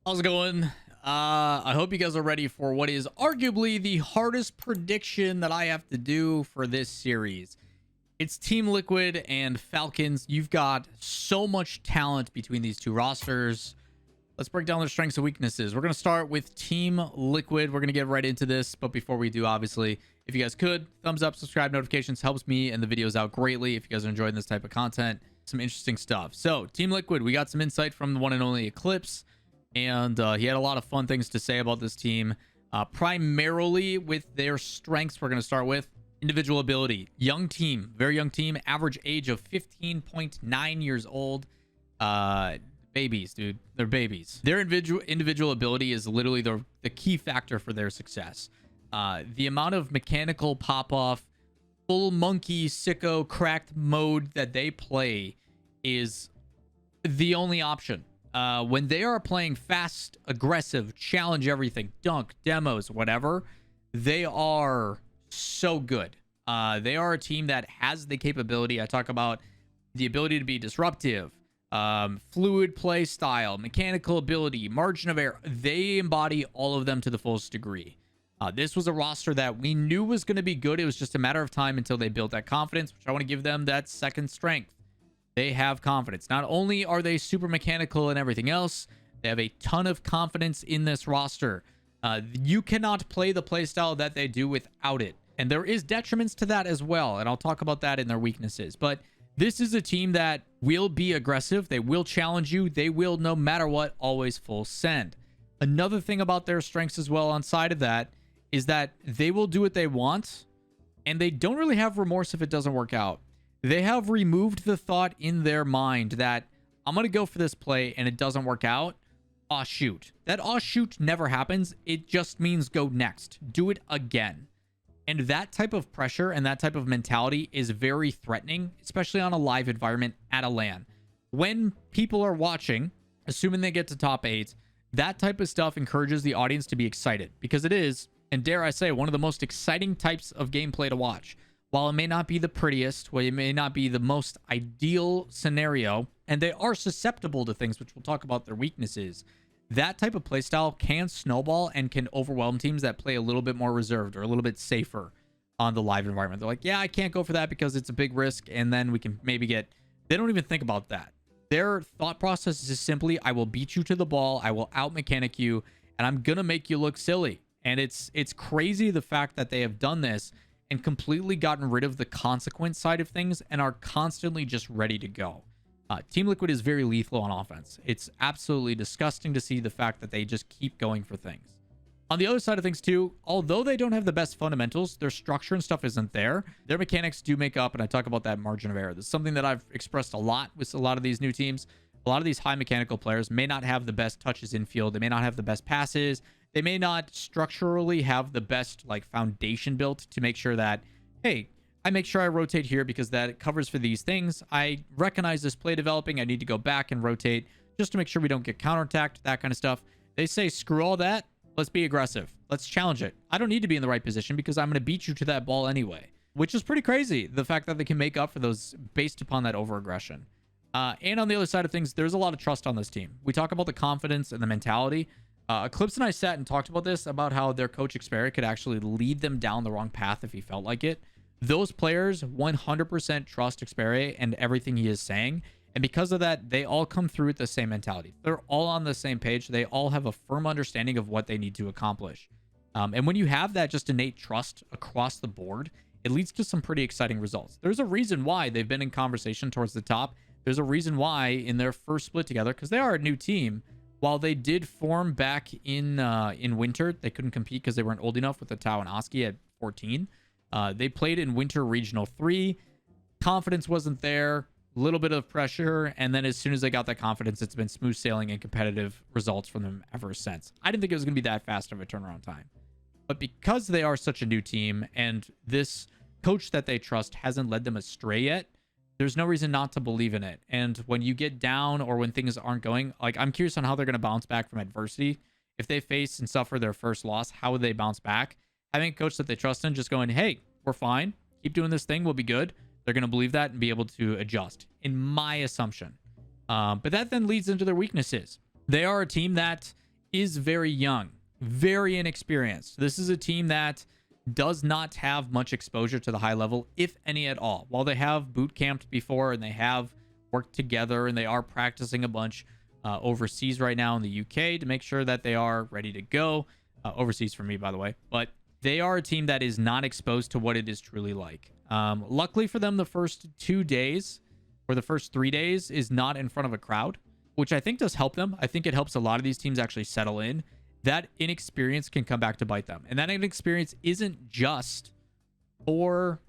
How's it going? I hope you guys are ready for what is arguably the hardest prediction that I have to do for this series. It's Team Liquid and Falcons. You've got so much talent between these two rosters. Let's break down their strengths and weaknesses. We're going to start with Team Liquid. We're going to get right into this. But before we do, obviously, if you guys could, thumbs up, subscribe, notifications helps me and the videos out greatly. If you guys are enjoying this type of content, some interesting stuff. So Team Liquid, we got some insight from the one and only Eclipse. And he had a lot of fun things to say about this team, primarily with their strengths. We're going to start with individual ability. Young team, very young team, average age of 15.9 years old. Babies, dude. They're babies. Their individual ability is literally the key factor for their success. The amount of mechanical pop-off, full monkey, sicko, cracked mode that they play is the only option. When they are playing fast, aggressive, challenge everything, dunk, demos, whatever, they are so good. They are a team that has the capability. I talk about the ability to be disruptive, fluid play style, mechanical ability, margin of error. They embody all of them to the fullest degree. This was a roster that we knew was going to be good. It was just a matter of time until they built that confidence, which I want to give them that second strength. They have confidence. Not only are they super mechanical and everything else, they have a ton of confidence in this roster. You cannot play the playstyle that they do without it. And there is detriments to that as well. And I'll talk about that in their weaknesses. But this is a team that will be aggressive. They will challenge you. They will, no matter what, always full send. Another thing about their strengths as well on side of that is that they will do what they want. And they don't really have remorse if it doesn't work out. They have removed the thought in their mind that I'm going to go for this play and it doesn't work out. Aw, shoot. That aw, shoot never happens. It just means go next. Do it again. And that type of pressure and that type of mentality is very threatening, especially on a live environment at a LAN. When people are watching, assuming they get to top 8, that type of stuff encourages the audience to be excited because it is, and dare I say, one of the most exciting types of gameplay to watch. While it may not be the prettiest, while it may not be the most ideal scenario, and they are susceptible to things, which we'll talk about their weaknesses, that type of playstyle can snowball and can overwhelm teams that play a little bit more reserved or a little bit safer on the live environment. They're like, yeah, I can't go for that because it's a big risk, and then we can maybe get... They don't even think about that. Their thought process is simply, I will beat you to the ball, I will out-mechanic you, and I'm going to make you look silly. And it's crazy the fact that they have done this and completely gotten rid of the consequence side of things and are constantly just ready to go. Team Liquid is very lethal on offense. It's absolutely disgusting to see the fact that they just keep going for things. On the other side of things too, although they don't have the best fundamentals, their structure and stuff isn't there. Their mechanics do make up, and I talk about that margin of error. This is something that I've expressed a lot with a lot of these new teams. A lot of these high mechanical players may not have the best touches in field. They may not have the best passes. They may not structurally have the best foundation built to make sure that, hey, I make sure I rotate here because that covers for these things. I recognize this play developing. I need to go back and rotate just to make sure we don't get counterattacked, that kind of stuff. They say, screw all that. Let's be aggressive. Let's challenge it. I don't need to be in the right position because I'm going to beat you to that ball anyway, which is pretty crazy. The fact that they can make up for those based upon that over-aggression. And on the other side of things, there's a lot of trust on this team. We talk about the confidence and the mentality. Eclipse and I sat and talked about this, about how their coach Xperia could actually lead them down the wrong path if he felt like it. Those players 100% trust Xperia and everything he is saying. And because of that, they all come through with the same mentality. They're all on the same page. They all have a firm understanding of what they need to accomplish. And when you have that just innate trust across the board, it leads to some pretty exciting results. There's a reason why they've been in conversation towards the top. There's a reason why in their first split together, because they are a new team. While they did form back in winter, they couldn't compete because they weren't old enough with the Tau and Oski at 14. They played in Winter Regional 3. Confidence wasn't there. A little bit of pressure. And then as soon as they got that confidence, it's been smooth sailing and competitive results from them ever since. I didn't think it was going to be that fast of a turnaround time. But because they are such a new team and this coach that they trust hasn't led them astray yet, there's no reason not to believe in it. And when you get down or when things aren't going, I'm curious on how they're going to bounce back from adversity. If they face and suffer their first loss, how would they bounce back? Having a coach that they trust in just going, hey, we're fine. Keep doing this thing. We'll be good. They're going to believe that and be able to adjust, in my assumption. But that then leads into their weaknesses. They are a team that is very young, very inexperienced. This is a team that does not have much exposure to the high level, if any at all. While they have boot camped before and they have worked together and they are practicing a bunch overseas right now in the UK to make sure that they are ready to go. Overseas for me, by the way. But they are a team that is not exposed to what it is truly like. Luckily for them, the first 2 days or the first 3 days is not in front of a crowd, which I think does help them. I think it helps a lot of these teams actually settle in. That inexperience can come back to bite them. And that inexperience isn't just for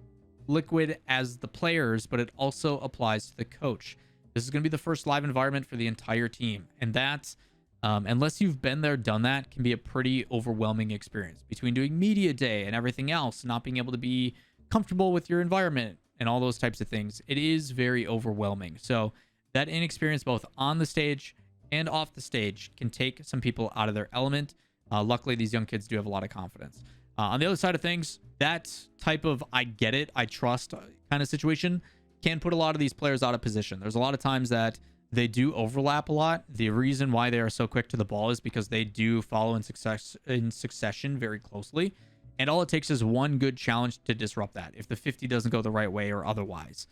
Liquid as the players, but it also applies to the coach. This is going to be the first live environment for the entire team. And that, unless you've been there, done that, can be a pretty overwhelming experience. Between doing media day and everything else, not being able to be comfortable with your environment and all those types of things, it is very overwhelming. So that inexperience, both on the stage and off the stage, can take some people out of their element. Luckily, these young kids do have a lot of confidence. On the other side of things, that type of I get it, I trust kind of situation can put a lot of these players out of position. There's a lot of times that they do overlap a lot. The reason why they are so quick to the ball is because they do follow in succession very closely. And all it takes is one good challenge to disrupt that, if the 50 doesn't go the right way or otherwise.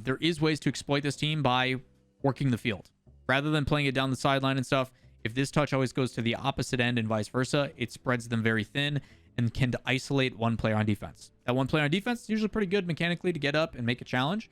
There is ways to exploit this team by working the field. Rather than playing it down the sideline and stuff, if this touch always goes to the opposite end and vice versa, it spreads them very thin and can isolate one player on defense. That one player on defense is usually pretty good mechanically to get up and make a challenge,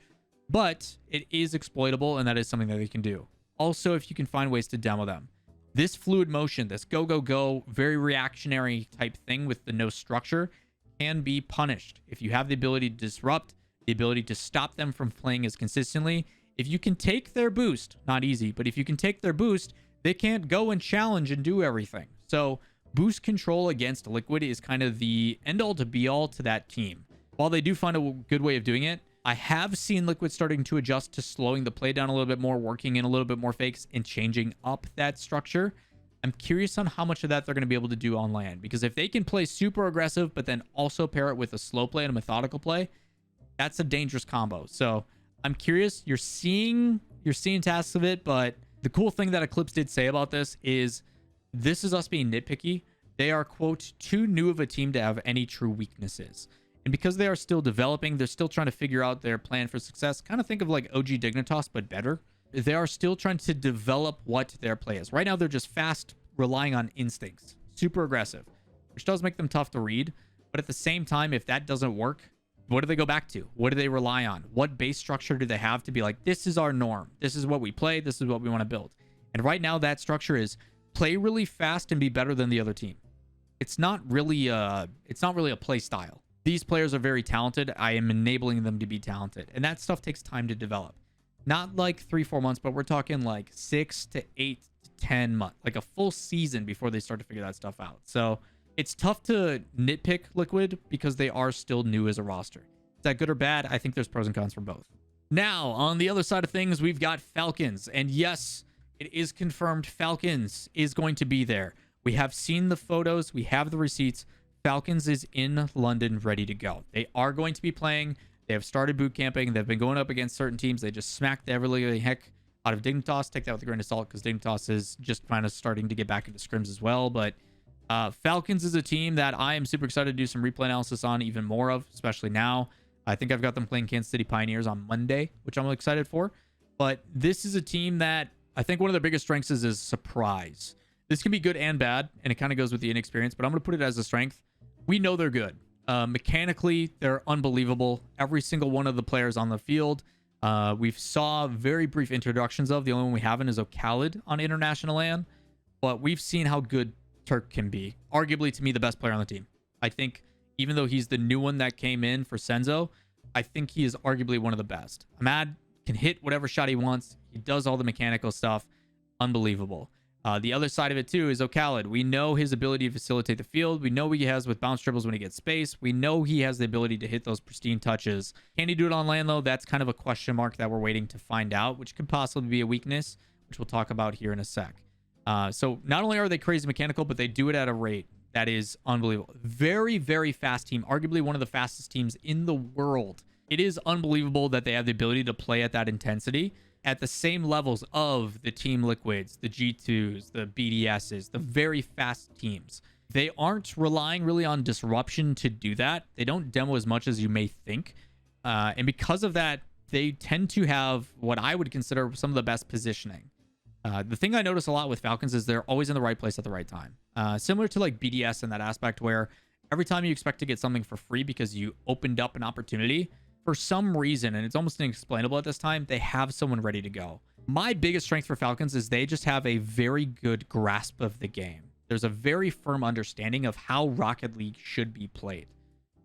but it is exploitable, and that is something that they can do. Also, if you can find ways to demo them. This fluid motion, this go, go, go, very reactionary type thing with the no structure can be punished. If you have the ability to disrupt, the ability to stop them from playing as consistently, if you can take their boost, not easy, but if you can take their boost, they can't go and challenge and do everything. So boost control against Liquid is kind of the end-all to be-all to that team. While they do find a good way of doing it, I have seen Liquid starting to adjust to slowing the play down a little bit more, working in a little bit more fakes, and changing up that structure. I'm curious on how much of that they're going to be able to do on land, because if they can play super aggressive, but then also pair it with a slow play and a methodical play, that's a dangerous combo. So I'm curious. You're seeing tasks of it, but the cool thing that Eclipse did say about this is us being nitpicky. They are, quote, too new of a team to have any true weaknesses. And because they are still developing, they're still trying to figure out their plan for success. Kind of think of like OG Dignitas, but better. They are still trying to develop what their play is. Right now, they're just fast, relying on instincts, super aggressive, which does make them tough to read. But at the same time, if that doesn't work, what do they go back to? What do they rely on? What base structure do they have to be like, this is our norm. This is what we play. This is what we want to build. And right now, that structure is play really fast and be better than the other team. It's not really a play style. These players are very talented. I am enabling them to be talented. And that stuff takes time to develop. Not like 3-4 months, but we're talking like 6 to 8 to 10 months, like a full season before they start to figure that stuff out. So it's tough to nitpick Liquid because they are still new as a roster. Is that good or bad? I think there's pros and cons for both. Now, on the other side of things, we've got Falcons. And yes, it is confirmed Falcons is going to be there. We have seen the photos. We have the receipts. Falcons is in London, ready to go. They are going to be playing. They have started boot camping. They've been going up against certain teams. They just smacked the ever-living heck out of Dignitas. Take that with a grain of salt because Dignitas is just kind of starting to get back into scrims as well. But Falcons is a team that I am super excited to do some replay analysis on even more of, especially now. I think I've got them playing Kansas City Pioneers on Monday, which I'm excited for. But this is a team that I think one of their biggest strengths is surprise. This can be good and bad, and it kind of goes with the inexperience, but I'm going to put it as a strength. We know they're good. Mechanically, they're unbelievable. Every single one of the players on the field, we've saw very brief introductions of. The only one we haven't is Khalid on International LAN, but we've seen how good Turk can be. Arguably, to me, the best player on the team. I think even though he's the new one that came in for Senzo, I think he is arguably one of the best. Ahmad can hit whatever shot he wants. He does all the mechanical stuff. Unbelievable. The other side of it, too, is Khalid. We know his ability to facilitate the field. We know he has with bounce dribbles when he gets space. We know he has the ability to hit those pristine touches. Can he do it on land, though? That's kind of a question mark that we're waiting to find out, which could possibly be a weakness, which we'll talk about here in a sec. So not only are they crazy mechanical, but they do it at a rate that is unbelievable. Very, very fast team. Arguably one of the fastest teams in the world. It is unbelievable that they have the ability to play at that intensity. at the same levels of the Team Liquids, the G2s, the BDSs, the very fast teams. They aren't relying really on disruption to do that. They don't demo as much as you may think. And because of that, they tend to have what I would consider some of the best positioning. The thing I notice a lot with Falcons is they're always in the right place at the right time. Similar to like BDS in that aspect, where every time you expect to get something for free because you opened up an opportunity, for some reason, and it's almost inexplainable at this time, they have someone ready to go. My biggest strength for Falcons is they just have a very good grasp of the game. There's a very firm understanding of how Rocket League should be played.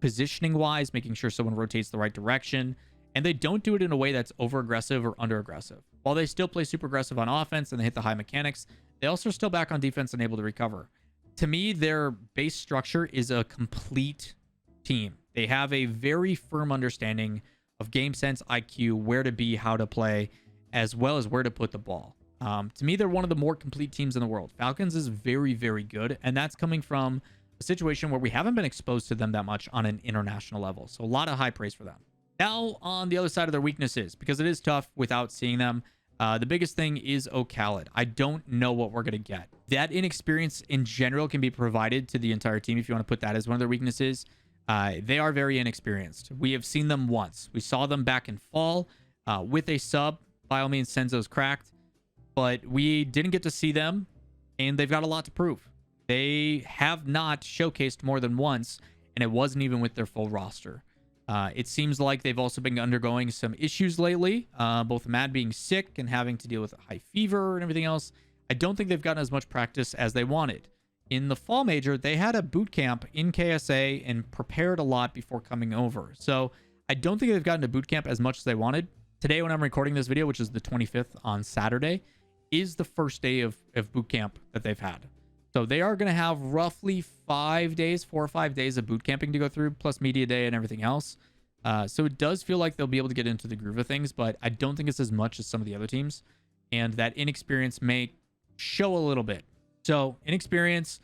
Positioning wise, making sure someone rotates the right direction, and they don't do it in a way that's over aggressive or under aggressive. While they still play super aggressive on offense and they hit the high mechanics, they also are still back on defense and able to recover. To me, their base structure is a complete team. They have a very firm understanding of game sense, IQ, where to be, how to play, as well as where to put the ball. To me, they're one of the more complete teams in the world. Falcons is very, very good, and that's coming from a situation where we haven't been exposed to them that much on an international level. So a lot of high praise for them. Now, on the other side of their weaknesses, because it is tough without seeing them, the biggest thing is Ocalid. I don't know what we're going to get. That inexperience in general can be provided to the entire team if you want to put that as one of their weaknesses. They are very inexperienced. We have seen them once. We saw them back in fall with a sub. By all means, Senzo's cracked. But we didn't get to see them, and they've got a lot to prove. They have not showcased more than once, and it wasn't even with their full roster. It seems like they've also been undergoing some issues lately, both Mad being sick and having to deal with high fever and everything else. I don't think they've gotten as much practice as they wanted. In the fall major, they had a boot camp in KSA and prepared a lot before coming over. So I don't think they've gotten to boot camp as much as they wanted. Today, when I'm recording this video, which is the 25th on Saturday, is the first day of boot camp that they've had. So they are going to have roughly 4 or 5 days of boot camping to go through, plus media day and everything else. So it does feel like they'll be able to get into the groove of things, but I don't think it's as much as some of the other teams. And that inexperience may show a little bit. So inexperience,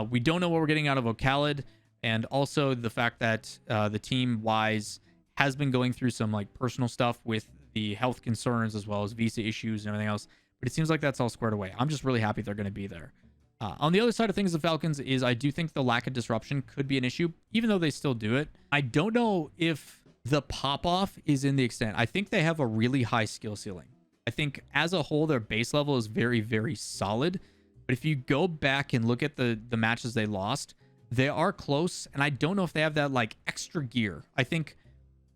we don't know what we're getting out of Ocalid, and also the fact that the team-wise has been going through some like personal stuff with the health concerns as well as visa issues and everything else. But it seems like that's all squared away. I'm just really happy they're going to be there. On the other side of things, the Falcons is I do think the lack of disruption could be an issue, even though they still do it. I don't know if the pop-off is in the extent. I think they have a really high skill ceiling. I think as a whole, their base level is very, very solid. But if you go back and look at the matches they lost, they are close. And I don't know if they have that like extra gear. I think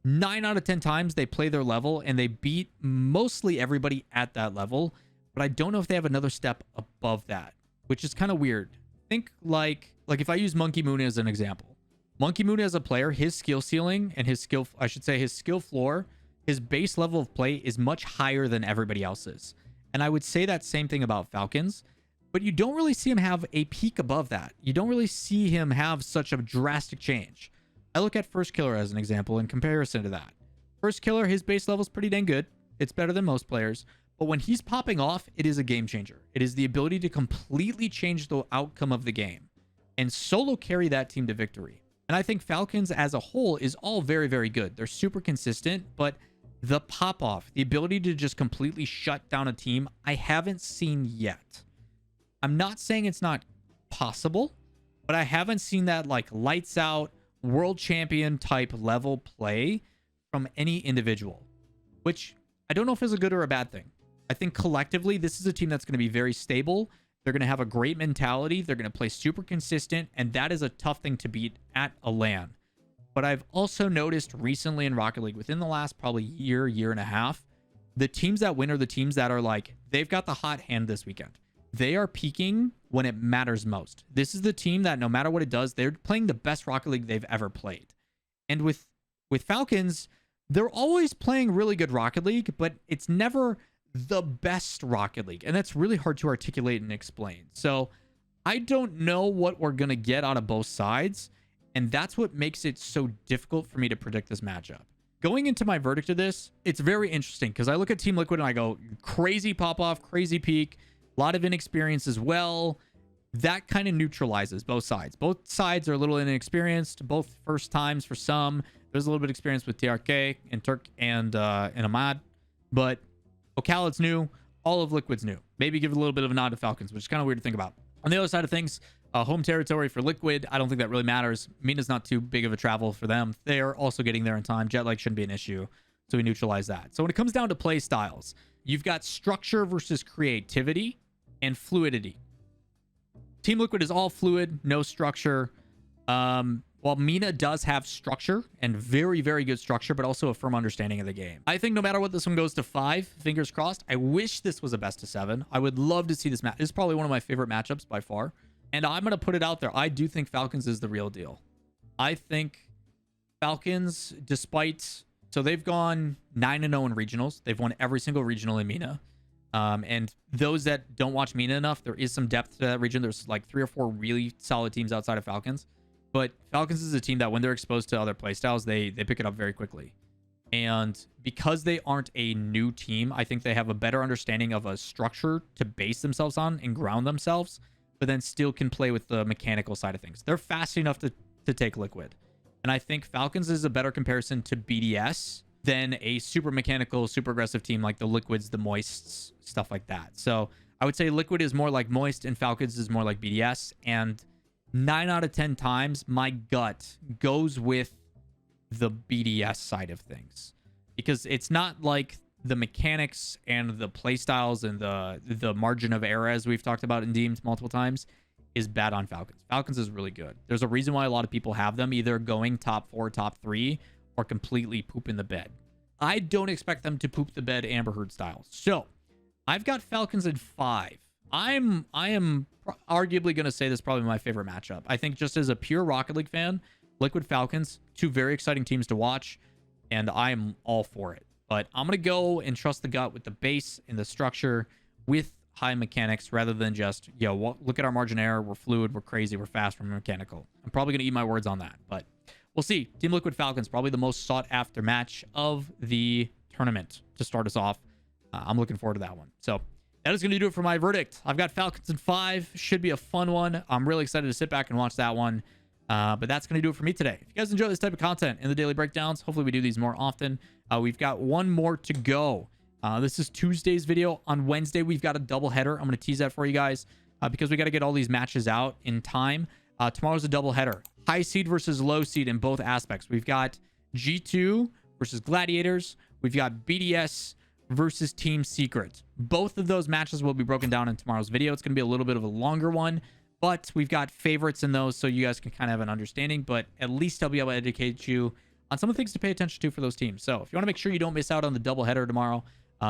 9 out of 10 times they play their level and they beat mostly everybody at that level. But I don't know if they have another step above that, which is kind of weird. Think like if I use Monkey Moon as an example. Monkey Moon as a player, his skill ceiling and his skill, I should say his skill floor, his base level of play is much higher than everybody else's. And I would say that same thing about Falcons, but you don't really see him have a peak above that. You don't really see him have such a drastic change. I look at First Killer as an example in comparison to that. First Killer, his base level is pretty dang good. It's better than most players. But when he's popping off, it is a game changer. It is the ability to completely change the outcome of the game and solo carry that team to victory. And I think Falcons as a whole is all very, very good. They're super consistent, but the pop-off, the ability to just completely shut down a team, I haven't seen yet. I'm not saying it's not possible, but I haven't seen that like lights out, world champion type level play from any individual, which I don't know if is a good or a bad thing. I think collectively, this is a team that's going to be very stable. They're going to have a great mentality. They're going to play super consistent, and that is a tough thing to beat at a LAN. But I've also noticed recently in Rocket League, within the last probably year and a half, the teams that win are the teams that are like, they've got the hot hand this weekend. They are peaking when it matters most. This is the team that no matter what it does, they're playing the best Rocket League they've ever played. And with Falcons, they're always playing really good Rocket League, but it's never the best Rocket League. And that's really hard to articulate and explain. So I don't know what we're going to get out of both sides. And that's what makes it so difficult for me to predict this matchup. Going into my verdict of this, it's very interesting because I look at Team Liquid and I go, crazy pop-off, crazy peak, a lot of inexperience as well. That kind of neutralizes both sides. Both sides are a little inexperienced, both first times for some. There's a little bit of experience with TRK and Turk and Ahmad. But Ocala's new. All of Liquid's new. Maybe give a little bit of a nod to Falcons, which is kind of weird to think about. On the other side of things, home territory for Liquid, I don't think that really matters. Mina's not too big of a travel for them. They're also getting there in time. Jet lag shouldn't be an issue, so we neutralize that. So when it comes down to play styles, you've got structure versus creativity and fluidity. Team Liquid is all fluid, no structure. While Mina does have structure and very, very good structure, but also a firm understanding of the game. I think no matter what, this one goes to 5. Fingers crossed. I wish this was a best of 7. I would love to see this match. This is probably one of my favorite matchups by far. And I'm going to put it out there. I do think Falcons is the real deal. I think Falcons, despite... So they've gone 9-0 in regionals. They've won every single regional in Mina. And those that don't watch Mina enough, there is some depth to that region. There's like 3 or 4 really solid teams outside of Falcons. But Falcons is a team that when they're exposed to other playstyles, they pick it up very quickly. And because they aren't a new team, I think they have a better understanding of a structure to base themselves on and ground themselves, but then still can play with the mechanical side of things. They're fast enough to take Liquid. And I think Falcons is a better comparison to BDS than a super mechanical, super aggressive team like the Liquids, the Moists, stuff like that. So I would say Liquid is more like Moist and Falcons is more like BDS. And 9 out of 10 times, my gut goes with the BDS side of things. Because it's not like the mechanics and the playstyles and the margin of error, as we've talked about in Deemed multiple times, is bad on Falcons. Falcons is really good. There's a reason why a lot of people have them either going top 4, top 3, or completely poop in the bed. I don't expect them to poop the bed Amber Heard style. So I've got Falcons in 5. I am arguably going to say this is probably my favorite matchup. I think just as a pure Rocket League fan, Liquid Falcons, 2 very exciting teams to watch, and I'm all for it. But I'm going to go and trust the gut with the base and the structure with high mechanics rather than just, yo, look at our margin error. We're fluid, we're crazy, we're fast, we're mechanical. I'm probably going to eat my words on that, but we'll see. Team Liquid Falcons, probably the most sought after match of the tournament to start us off. I'm looking forward to that one. So that is going to do it for my verdict. I've got Falcons in 5. Should be a fun one. I'm really excited to sit back and watch that one. But that's going to do it for me today. If you guys enjoy this type of content in the daily breakdowns, hopefully we do these more often. We've got one more to go. This is Tuesday's video. On Wednesday, we've got a double header. I'm going to tease that for you guys because we got to get all these matches out in time. Tomorrow's a double header. High seed versus low seed in both aspects. We've got G2 versus Gladiators. We've got BDS versus Team Secret. Both of those matches will be broken down in tomorrow's video. It's going to be a little bit of a longer one, but we've got favorites in those so you guys can kind of have an understanding, but at least I'll be able to educate you on some of the things to pay attention to for those teams. So if you want to make sure you don't miss out on the double header tomorrow,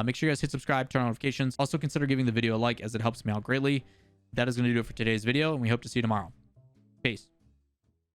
make sure you guys hit subscribe, turn on notifications. Also consider giving the video a like as it helps me out greatly. That is going to do it for today's video, and we hope to see you tomorrow. Peace.